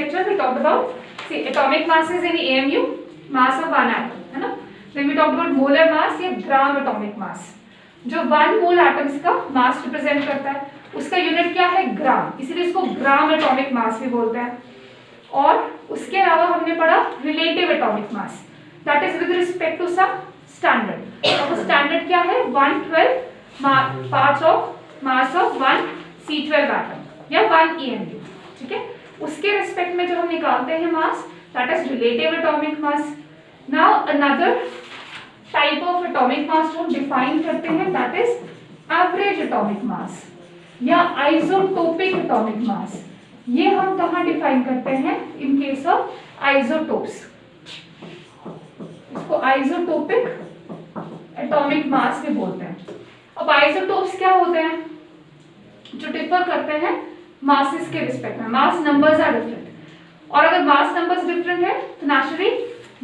lecture we talked about, see, atomic masses in AMU, mass of one atom, है ना. Then we talked about molar mass या ग्राम atomic mass. जो 1 मोल atoms का मास represent करता है उसका यूनिट क्या है, ग्राम, इसीलिए इसको ग्राम एटॉमिक मास भी बोलते हैं. और उसके अलावा हमने पढ़ा relative atomic mass, that is with respect to some standard. और वो स्टैंडर्ड क्या है, 1/12 parts of mass of 1 C12 atom या 1 EMU. ठीक है, उसके रिस्पेक्ट में जो हम निकालते हैं mass, that is relative atomic mass. Now another type of atomic mass हम डिफाइन करते हैं, दैट इज एवरेज एटॉमिक मास या आइसोटोपिक एटॉमिक मास. ये हम कहाँ डिफाइन करते हैं, इन केस ऑफ आइसोटोप्स. इसको आइसोटोपिक एटॉमिक मास भी बोलते हैं. अब आइसोटोप्स क्या होते हैं, जो डिफर करते हैं मासेस के रिस्पेक्ट में. मास नंबर्स आर डिफरेंट, और अगर मास नंबर्स डिफरेंट है तो नेचुरली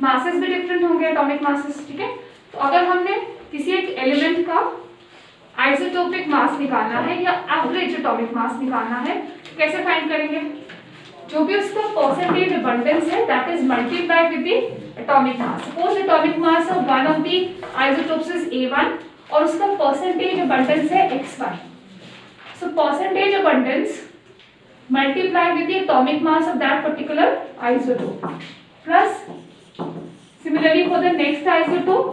मासेस भी डिफरेंट होंगे, एटॉमिक मासेस. ठीक है, तो अगर हमने किसी एक एलिमेंट का आइसोटोपिक मास निकालना है या एवरेज एटॉमिक मास निकालना है, तो कैसे फाइंड करेंगे, जो भी उसका परसेंटेज अबंडेंस है that is multiplied with the atomic mass. Suppose atomic mass of one of the isotopes is A1 और उसका परसेंटेज अबंडेंस है X1. So percentage abundance multiplied with the atomic mass of that particular isotope plus similarly for the next isotope,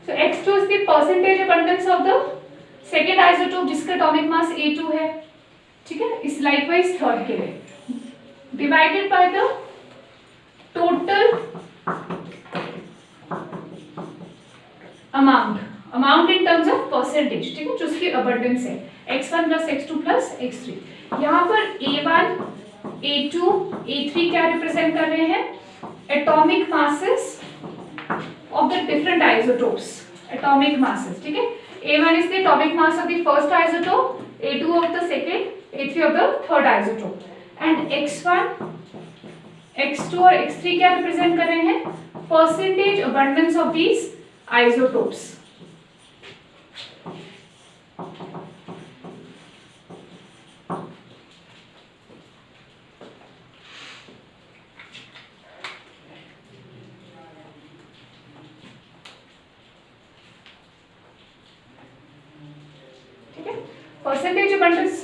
so X2 is the percentage abundance of the second isotope जिसका atomic mass A2 है. ठीक है, इस likewise third के लिए divided by the total amount in terms of percentage. ठीक है, जो उसकी abundance है X1 plus X2 plus X3. यहाँ पर A1 A2 A3 क्या रिप्रेजेंट कर रहे हैं, atomic masses of the different isotopes. Atomic masses, ठीक है, A1 is the atomic mass of the first isotope, A2 of the second, A3 of the third isotope. And X1 X2 और X3 क्या represent कर रहे हैं, percentage abundance of these isotopes. Percentage abundance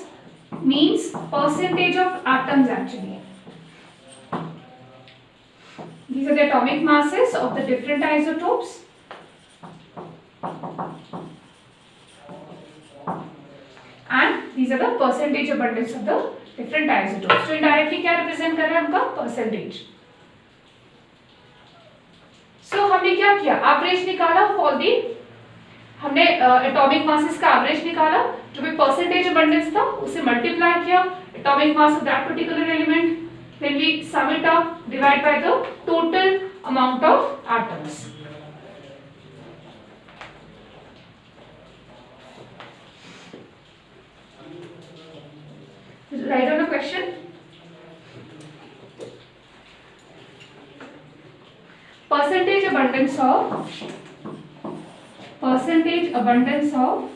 means percentage of atoms actually. These are the atomic masses of the different isotopes. And these are the percentage abundance of the different isotopes. So indirectly क्या represent कर रहे हैं हमका percentage. So हमने क्या किया, average निकाला for the, हमने एटॉमिक मासेस का एवरेज निकाला, जो भी परसेंटेज अबंडेंस था उसे मल्टीप्लाई किया atomic mass of that particular element, then we sum it up divide by the total amount of atoms. Right on the question. Percentage abundance of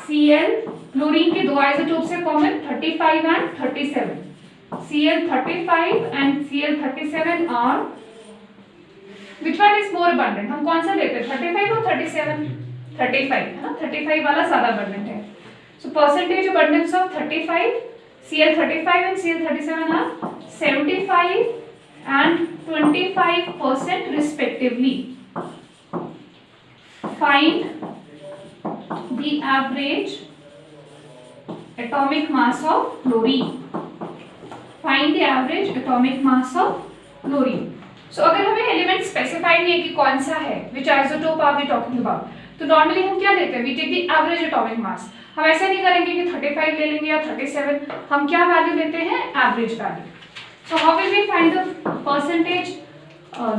Cl, chlorine के दो isotopes है common, 35 and 37. Cl35 and Cl37 are, which one is more abundant, हम कौन सा लेते हैं, 35 और 37? 35 है ना, 35 वाला ज्यादा अबंडेंट है. So percentage abundance of 35, Cl35 and Cl37 are 75 and 25% respectively. Find the average atomic mass of chlorine. Find the average atomic mass of chlorine. So अगर हमें एलिमेंट स्पेसिफाई नहीं है कि कौन सा है, which isotope are we talking about, तो normally हम क्या लेते हैं, we take the average atomic mass. हम ऐसा नहीं करेंगे कि 35 ले लेंगे या 37, हम क्या वैल्यू लेते हैं, average value. So how will we find the percentage,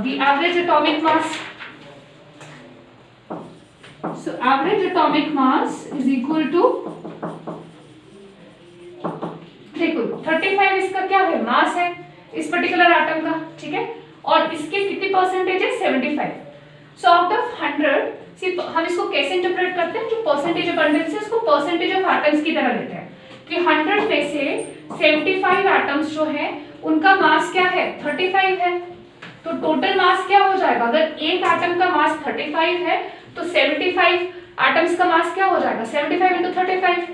the average atomic mass? So average atomic mass is equal to, देखो 35 इसका क्या है, मास है इस पर्टिकुलर एटम का, ठीक है, और इसके कितनी परसेंटेज है, 75. सो आउट ऑफ 100, हम इसको कैसे इंटरप्रेट करते हैं, जो परसेंटेज अबंडेंस है उसको परसेंटेज ऑफ एटम्स की तरह लेते हैं. कि 100 में से 75 एटम्स जो हैं उनका मास क्या है, 35 है। तो टोटल मास क्या हो जाएगा, अगर एक एटम का मास 35 है तो 75 एटम्स का मास क्या हो जाएगा, 75 इंटू 35।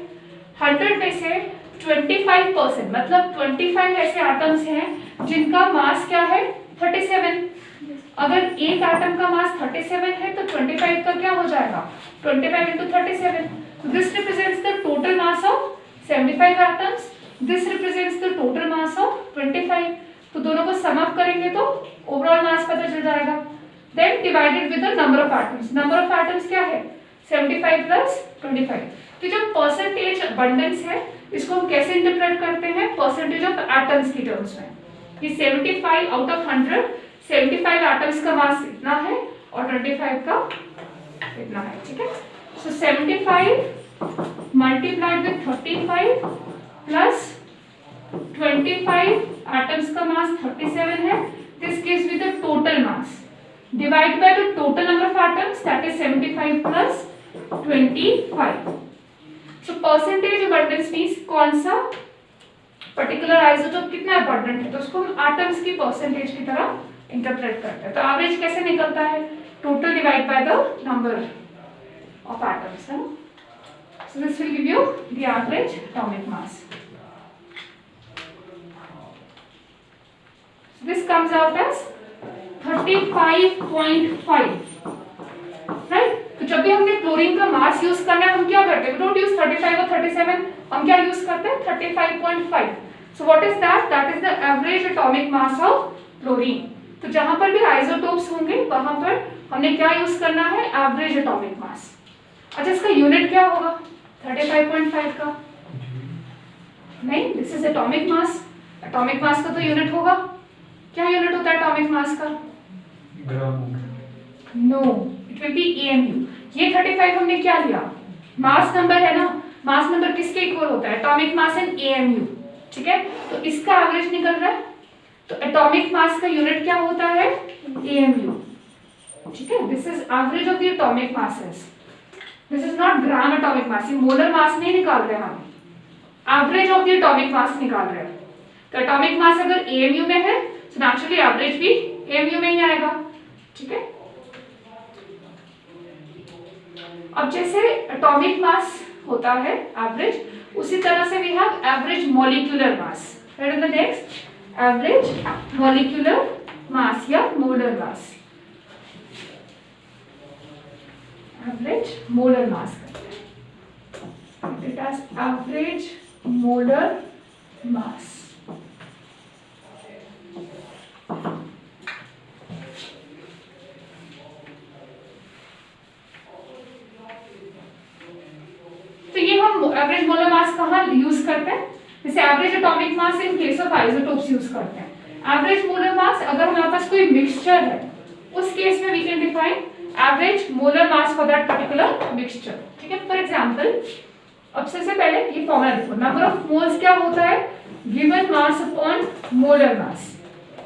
100 में से 25% मतलब 25 ऐसे एटम्स हैं जिनका मास क्या है, 37। अगर एक एटम का मास 37 है तो 25 का क्या हो जाएगा, 25 into 37। This represents the total mass of 75 atoms, this represents the total mass of 25। तो दोनों को सम अप करेंगे तो ओवरऑल मास पता चल जाएगा। Then divided with the number of atoms, number of atoms क्या है, 75 प्लस 25। तो जो परसेंटेज अबंडेंस है इसको हम कैसे इंटरप्रेट करते हैं, परसेंटेज ऑफ एटम्स की टर्म्स में, कि 75 आउट ऑफ 100 75 एटम्स का मास इतना है और 25 का इतना है, ठीक है। सो 75 मल्टीप्लाइड विद 35 प्लस 25 एटम्स का मास 37 है, this gives with the total mass divide by the total number of atoms that is 75 plus 25। So percentage abundance means कौन सा पर्टिकुलर आइसोटोप कितना इंपॉर्टेंट है, तो उसको हम एटम्स की परसेंटेज की तरह इंटरप्रेट करते हैं। तो एवरेज कैसे निकलता है, total divide by the number of atoms, है ना। So this will give you the average atomic mass. This comes out as 35.5, right. तो जब भी हमने क्लोरीन का मास यूज करना है हम क्या करते हैं, वी डोंट यूज 35 और 37, हम क्या यूज करते हैं 35.5। So what is that, that is the average atomic mass of chlorine. तो जहां पर भी आइसोटोप्स होंगे वहां पर हमने क्या यूज करना है, एवरेज एटॉमिक मास। अच्छा इसका यूनिट क्या होगा 35.5 का, नहीं, this is atomic mass. Atomic mass का तो यूनिट होगा, क्या यूनिट होता है एटॉमिक मास का, no, it will be AMU। ये 35 हमने क्या लिया, मास नंबर है ना, मास नंबर किसके इक्वल होता है, एटॉमिक मास एंड AMU, ठीक है। तो इसका एवरेज निकल रहा है, तो एटॉमिक मास का यूनिट क्या होता है, AMU, ठीक है। This is average of the atomic masses, this is not gram atomic mass, ये मोलर मास नहीं निकाल रहे हम, average of the atomic mass निकाल रहे हैं। तो एटॉमिक मास अगर AMU में है तो नेचुरली एवरेज भी AMU में ही आएगा, ठीक है। अब जैसे एटॉमिक मास होता है एवरेज, उसी तरह से we have average molecular mass. The next average molecular mass या molar mass, average molar mass करते हैं, it as average molar mass. तो ये हम एवरेज मोलर मास कहाँ यूज करते हैं, जैसे average atomic mass in case of isotopes use करते हैं। एवरेज मोलर मास अगर हमारे पास कोई मिक्सचर है उस केस में we can define average molar mass for that particular mixture, ठीक है। फॉर एग्जांपल अब सबसे पहले ये फॉर्मूला देखो, नंबर ऑफ मोल्स क्या होता है, given mass upon molar mass,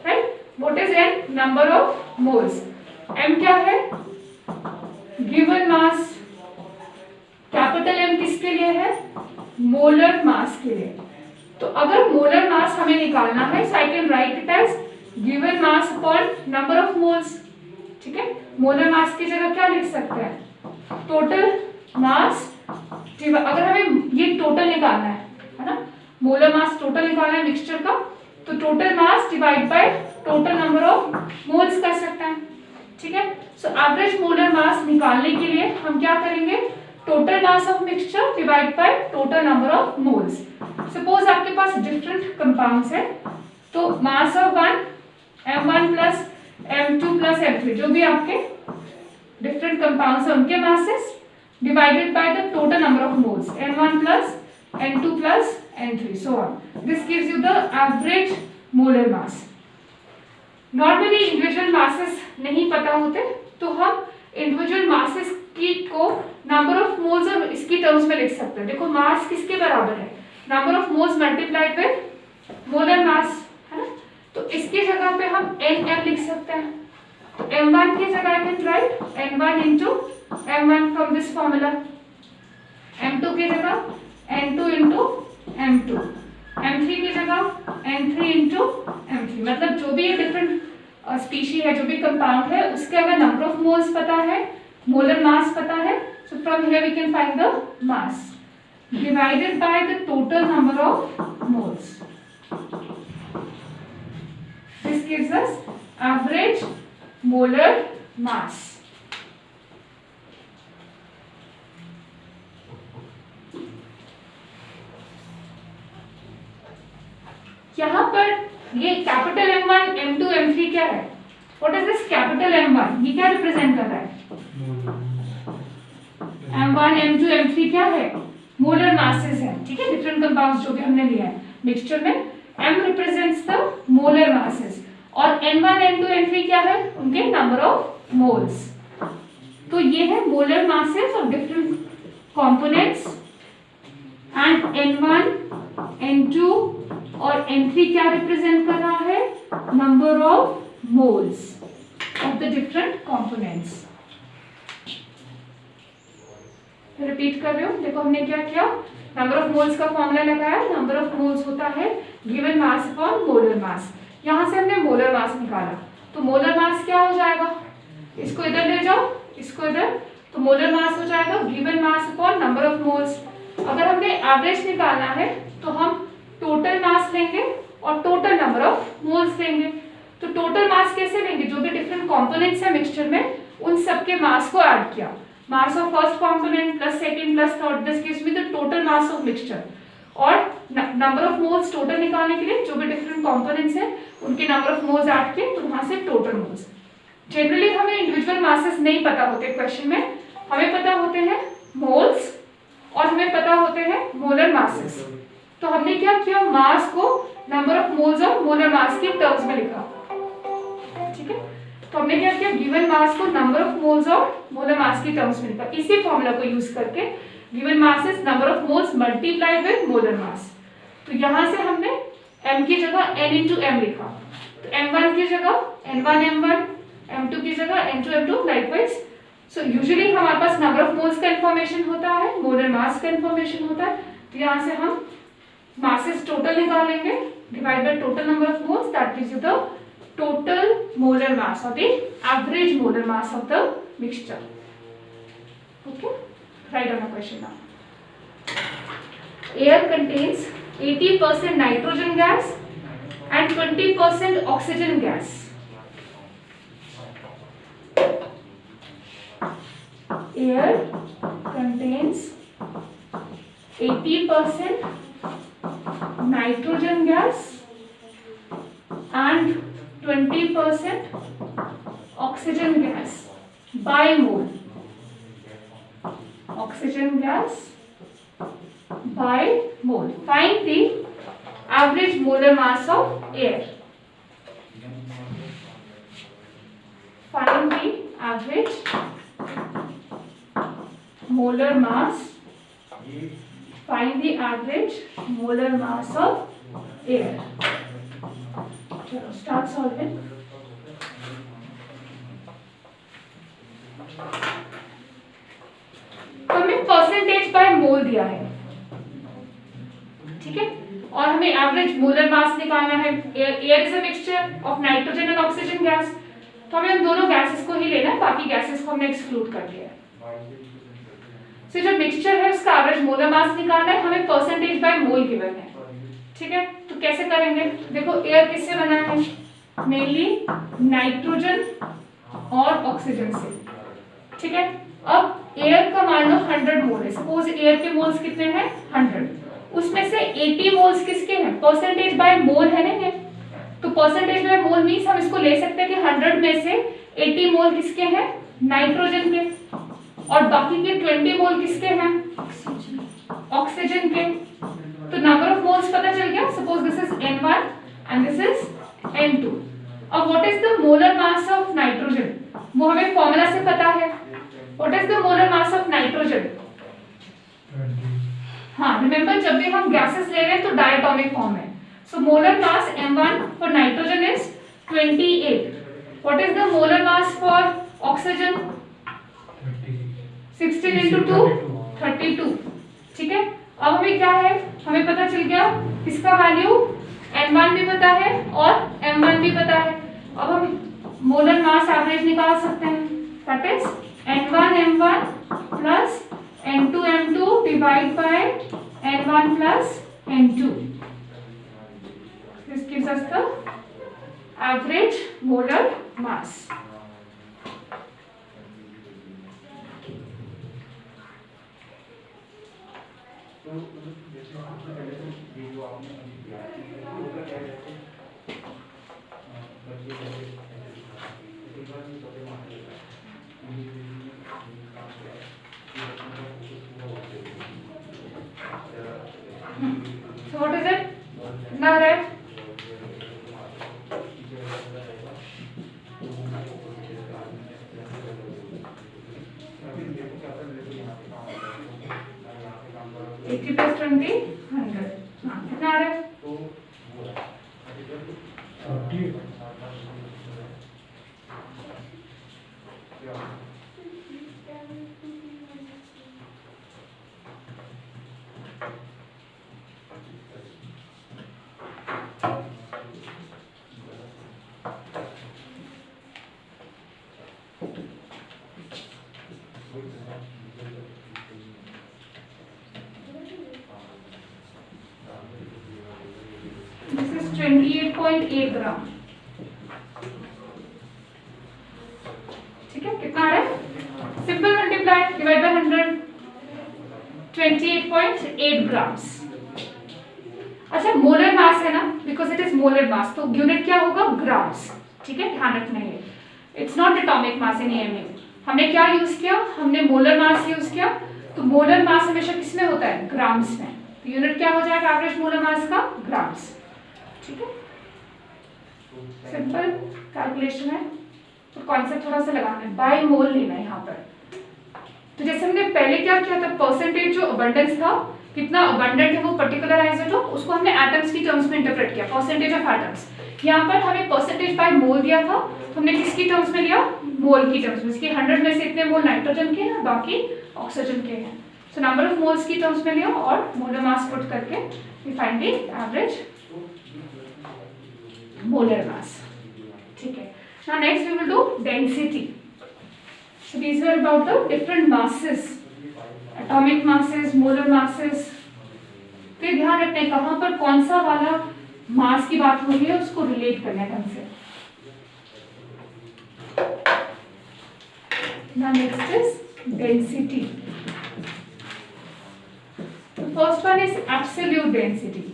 right. What is an, number of moles, m क्या है, गिवन मास, कैपिटल M किसके लिए है, मोलर मास के लिए। तो अगर मोलर मास हमें निकालना है so I can write it as given mass upon number of moles, ठीक है। मोलर मास की जगह क्या लिख सकते हैं, टोटल मास, अगर हमें ये टोटल निकालना है ना, मोलर मास टोटल निकालना है मिक्सचर का, तो total mass divide by total number of moles कर सकते हैं, ठीक है। सो एवरेज मोलर मास निकालने के लिए हम क्या करेंगे, total mass of mixture divide by total number of moles. Suppose आपके पास डिफरेंट कंपाउंड्स है, तो mass of one M1 plus M2 plus M3, जो भी आपके डिफरेंट कंपाउंड्स है उनके masses divided by the total number of moles N1 plus N2 plus N3 so on, this gives you the average molar mass. Normally individual masses नहीं पता होते तो हम इंडिविजुअल मासेस की को नंबर ऑफ मोल्स और इसकी टर्म्स में लिख सकते हैं। देखो मास किसके बराबर है, number of moles multiplied with molar mass, है ना। तो इसकी जगह पे हम NM लिख सकते हैं, तो M1 की जगह can write N1 into M1 from this formula, M2 की जगह N2 into M2, M3 की जगह N3 into M3, मतलब जो भी ये डिफरेंट स्पीशी है, जो भी कंपाउंड है, उसके अगर नंबर ऑफ मोल्स पता है, मोलर मास पता है, so from here we can find the mass divided by the total number of moles. This gives us average molar mass. यहाँ पर ये कैपिटल M1, M2, M3 क्या है? What is this capital M1? ये क्या represent कर रहा है? M1, M2, M3 क्या है? मोलर मासेस है, ठीक है, डिफरेंट कंपाउंड्स जो भी हमने लिया है मिक्सचर में। M represents the molar masses और N1, N2, N3 क्या है? उनके नंबर ऑफ मोल्स। तो ये है molar masses of different components and N1, N2 और N3 क्या रिप्रेजेंट कर रहा है? Number of moles of the different components. Repeat कर रहे हो, देखो हमने क्या किया, नंबर ऑफ मोल्स का फॉर्मूला लगाया, नंबर ऑफ मोल्स होता है गिवन मास अपॉन मोलर मास। यहाँ से हमने मोलर मास निकाला, तो मोलर मास क्या हो जाएगा? इसको इधर ले जाओ, इसको इधर, तो मोलर मास हो जाएगा given mass upon number of moles. अगर हमने एवरेज निकालना है तो हम टोटल मास लेंगे और टोटल नंबर ऑफ मोल्स लेंगे। तो टोटल मास कैसे लेंगे? जो भी डिफरेंट कंपोनेंट्स है मिक्सचर में, उन सबके मास को ऐड किया, mass of first component plus second plus third, this gives me the total mass of mixture. और नंबर ऑफ मोल्स टोटल निकालने के लिए जो भी डिफरेंट कंपोनेंट्स हैं उनके नंबर ऑफ मोल्स ऐड किए, तो वहां से टोटल मोल्स। जनरली हमें इंडिविजुअल मासेस नहीं पता होते क्वेश्चन में, हमें पता होते हैं मोल्स और हमें पता होते हैं मोलर मासेस। तो हमने क्या किया, मास को नंबर ऑफ मोल्स और मोलर मास के टर्म्स में लिखा, ठीक है। तो हमने क्या किया, गिवन मास को नंबर ऑफ मोल्स और मोलर मास के टर्म्स में लिखा। इसी फॉर्मूला को यूज करके given mass is number of moles multiplied with molar mass. तो यहां से हमने m की जगह n into m लिखा, तो m1 की जगह n1 m1, m2 की जगह n2 m2, likewise. So usually हमारे पास नंबर ऑफ मोल्स का इंफॉर्मेशन होता है, मोलर मास का इंफॉर्मेशन होता है, तो यहाँ से हम masses टोटल निकालेंगे, divide by total number of moles, that gives you the total molar mass or the average molar mass of the mixture. Okay, write down a question now. Air contains 80% nitrogen gas and 20% oxygen gas. Air contains 80% nitrogen gas and 20% oxygen gas by mole. Oxygen gas by mole. Find the average molar mass of air. Find the average molar mass. Find the average molar mass of air. चलो start solving. तो हमें percentage by mole दिया है, ठीक है, और हमें average molar मास निकालना है। Air is a mixture of nitrogen and oxygen gas, तो हमें उन दोनों गैसेस को ही लेना है, बाकी गैसेस को हमने एक्सक्लूड कर दिया है। सो जो मिक्सचर है उसका एवरेज मोलर मास निकालना है, हमें परसेंटेज बाय मोल गिवन है, ठीक है। तो कैसे करेंगे, देखो एयर किससे बना है, मेनली नाइट्रोजन और ऑक्सीजन से, ठीक है। अब एयर का मान लो 100 मोल है, सपोज एयर के मोल्स कितने हैं 100, उसमें से 80 मोल्स किसके हैं, परसेंटेज बाय मोल है ना ये, तो परसेंटेज बाय मोल मींस हम इसको ले सकते हैं कि 100 में से 80 मोल किसके हैं, नाइट्रोजन के, और बाकी के 20 मोल किसके हैं, ऑक्सीजन के। तो नंबर ऑफ मोल्स पता चल गया, suppose this is N1 and this is N2। अब what is the molar mass of nitrogen, वो हमें फॉर्मूला से पता है। What is the molar mass of nitrogen, हाँ रिमेंबर जब भी हम गैसेस ले रहे हैं तो डायटोमिक फॉर्म है, so molar mass M1 for nitrogen is 28। What is the molar mass for oxygen, 16 into 2 32, ठीक है। अब हमें क्या है, हमें पता चल गया इसका वैल्यू n1 भी पता है और m1 भी पता है। अब हम मोलर मास एवरेज निकाल सकते हैं, दैट is n1 m1 plus n2 m2 divide by n1 plus n2। This gives us the average molar mass. So what is it? Now right? Eighty plus 20, 100. कितना आ रहा है? This is 28.8 ग्राम। ठीक है, कितना आ रहा है? Simple multiply divide by 100, 28.8 grams. अच्छा, molar mass है ना, because it is molar mass, तो यूनिट क्या होगा? ग्राम्स। ठीक है, ध्यान रखना है, it's not atomic mass in AMU. हमने क्या यूज किया? हमने मोलर मास यूज किया। तो मोलर मास हमेशा किसमें होता है? ग्राम्स में। तो यूनिट क्या हो जाएगा एवरेज मोलर मास का? ग्राम्स। ठीक है, सिंपल कैलकुलेशन है, तो कॉन्सेप्ट थोड़ा सा लगाना है, बाय मोल लेना है यहाँ पर। तो जैसे हमने पहले क्या किया था, परसेंटेज जो अबंडेंस था, कितना अबंडेंट है वो पर्टिकुलर आइसोटोप, उसको हमने एटम्स की टर्म्स में इंटरप्रेट किया, परसेंटेज ऑफ एटम्स। यहाँ पर हमें परसेंटेज बाय मोल दिया था, हमने किसकी टर्म्स में लिया? मोल की टर्म्स में। इसके 100 में से इतने मोल नाइट्रोजन के हैं, बाकी ऑक्सीजन के हैं। सो नंबर ऑफ मोल्स की टर्म्स में लिया और मोलर मास पुट करके we find the average molar mass. ठीक है, now next we will do density. So these were about the different masses, atomic masses, molar masses. फिर ध्यान रखना है कहाँ पर कौन सा वाला मास की बात हो रही है, उसको रिलेट करना है ढंग से। Now next is density. The first one is absolute density.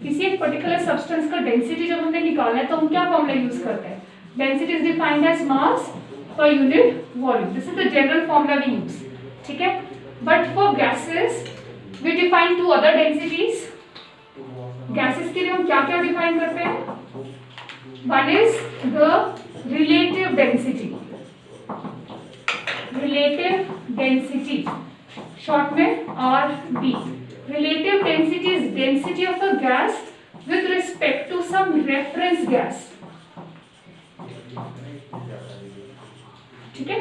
किसी एक पर्टिकुलर सब्सटेंस का डेंसिटी जब हमने निकालना है तो हम क्या फॉर्मूला यूज करते हैं? Density is defined as mass per unit volume. This is the general formula we use. ठीक है, but for gases we define two other densities. Gases के लिए हम क्या क्या डिफाइन करते हैं? One is the relative density. Relative density short में RD। Relative density is density of a gas with respect to some reference gas. ठीक है,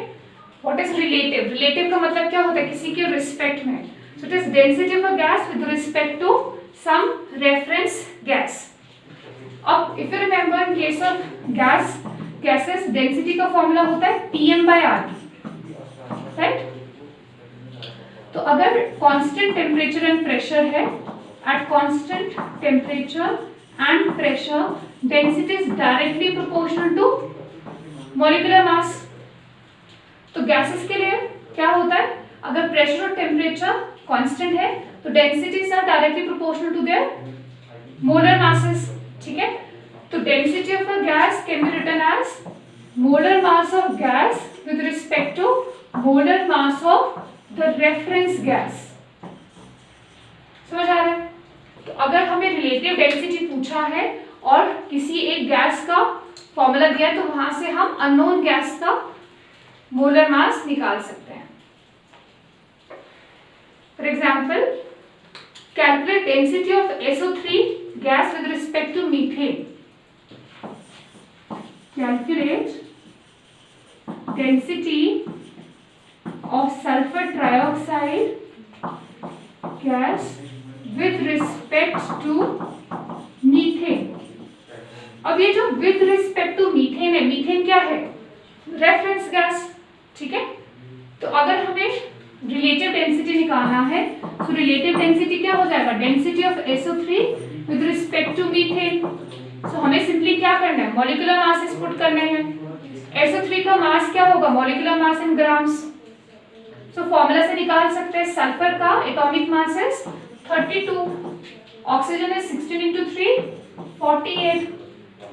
what is relative? Relative का मतलब क्या होता है? किसी के रिस्पेक्ट में। So it is density of a gas with respect to some reference gas. अब if you remember in case of gases density का फॉर्मूला होता है PM/RT, right? तो अगर कांस्टेंट टेम्परेचर एंड प्रेशर है, at constant temperature and pressure density is directly proportional to molecular mass. तो gases के लिए क्या होता है? अगर प्रेशर और टेम्परेचर कांस्टेंट है तो densities are directly proportional to their molar masses. ठीक है, तो density of a gas can be written as molar mass of gas with respect to molar mass of the reference gas. समझ आ रहा है? तो अगर हमें रिलेटिव डेंसिटी पूछा है और किसी एक गैस का फॉर्मूला दिया है तो वहां से हम अननोन गैस का मोलर मास निकाल सकते हैं। For example, calculate density of SO3 gas with respect to methane. Calculate density of sulfur trioxide gas with respect to methane. अब ये जो with respect to methane है, मीथेन क्या है? रेफरेंस गैस, ठीक है। तो अगर हमें रिलेटिव डेंसिटी निकालना है तो रिलेटिव डेंसिटी क्या हो जाएगा? Density of SO3 with respect to methane. So हमें सिंपली क्या करना है? मॉलिक्यूलर मासेस पुट करने हैं। SO3 का मास क्या होगा? Molecular mass in grams. So formula से निकाल सकते हैं। सल्फर का atomic mass is 32, oxygen is 16 into 3 48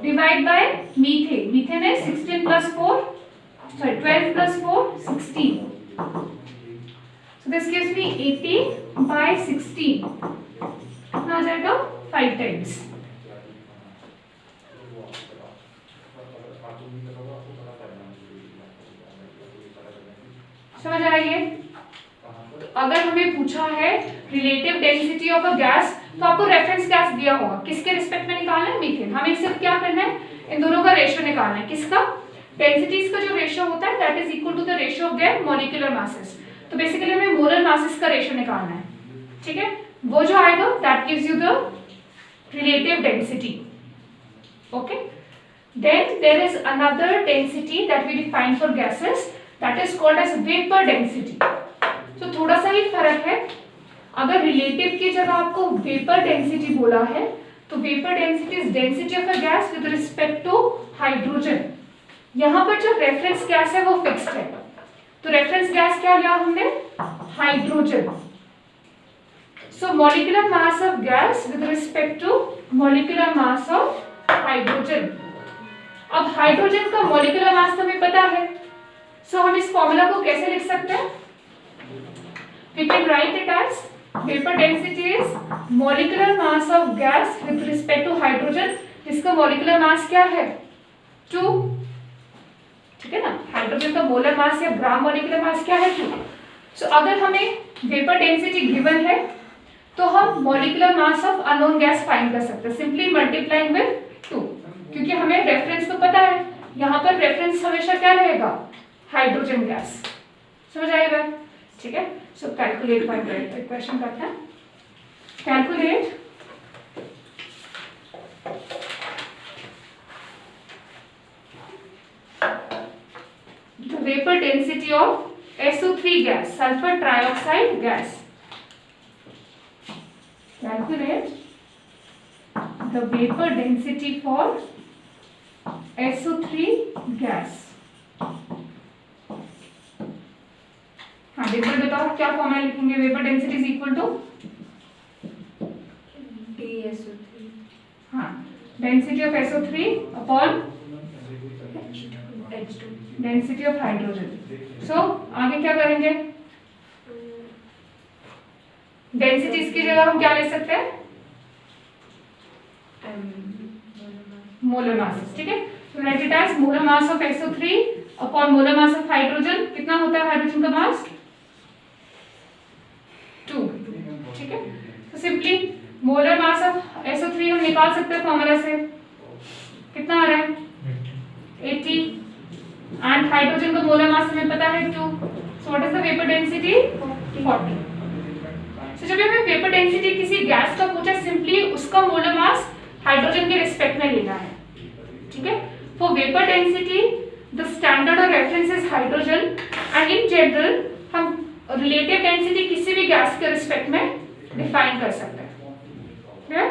divide by methane. Methane is 16 plus 4, sorry 12 plus 4 16. So this gives me 80 by 16. कितना आ जाएगा? 5 times. समझ आइए। अगर हमें पूछा है relative density of a gas तो आपको रेफरेंस गैस दिया होगा, किसके रिस्पेक्ट में निकालना है? मीथेन। हमें सिर्फ क्या करना है? इन दोनों का रेशियो निकालना है। किसका? डेंसिटीज का जो रेशियो होता है that is equal to the ratio of their molecular masses. तो बेसिकली हमें मोलर मासेस का रेशियो निकालना है, ठीक है। वो जो आएगा that gives you the relative density. Okay, then there is another density that we define for gases that is called as vapour density. तो थोड़ा सा ही फर्क है। अगर रिलेटिव की जगह आपको वेपर डेंसिटी बोला है तो vapour density is density of a gas with respect to hydrogen. यहाँ पर जो रेफरेंस गैस है वो फिक्स्ड है। तो रेफरेंस गैस क्या लिया हमने? Hydrogen. So molecular mass of gas with respect to molecular mass of hydrogen. अब हाइड्रोजन का मॉलिक्यूलर मास हमें पता है। सो हम इस फॉर्मूला को कैसे लिख सकते हैं? We can write it as vapor density is molecular mass of gas with respect to hydrogen, जिसका molecular mass क्या है? 2, ठीक है ना। हाइड्रोजन का मोलर मास या ग्राम मोलिकुलर मास क्या है? 2। सो अगर हमें वेपर डेंसिटी गिवन है तो हम molecular mass of unknown gas find कर सकते हैं सिंपली मल्टीप्लाइंग विद 2, क्योंकि हमें रेफरेंस तो पता है। यहाँ पर रेफरेंस हमेशा क्या रहेगा? Hydrogen gas. समझ आएगा? ठीक है। सो कैलकुलेट बाय ब्रैकेट इक्वेशन करते हैं। Calculate the vapor density of SO3 gas, sulfur trioxide gas. Calculate the vapor density for SO3 gas. हाँ, वेपर बताओ क्या फॉर्मूला लिखेंगे? Vapour density is equal to DSO3. हाँ, density of SO3 upon H2. Density of hydrogen. So आगे क्या करेंगे? Densities की जगह हम क्या ले सकते हैं? मोलर मास, ठीक है। तो write it as molar mass of SO3 upon molar mass of hydrogen. कितना होता है हाइड्रोजन का मास? 2, ठीक है। तो simply molar mass of SO3 हम निकाल सकते हैं फॉर्मूला से। कितना आ रहा है? 80 एंड हाइड्रोजन का मोलर मास हमें पता है 2। So what is the vapour density? 40। सो जब हमें वेपर डेंसिटी किसी गैस का पूछा सिंपली उसका मोलर मास हाइड्रोजन के रिस्पेक्ट में लेना है, ठीक है। For vapour density the standard और reference is hydrogen and in general हम रिलेटिव डेंसिटी किसी भी गैस के रिस्पेक्ट में डिफाइन कर सकते हैं,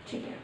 ठीक है।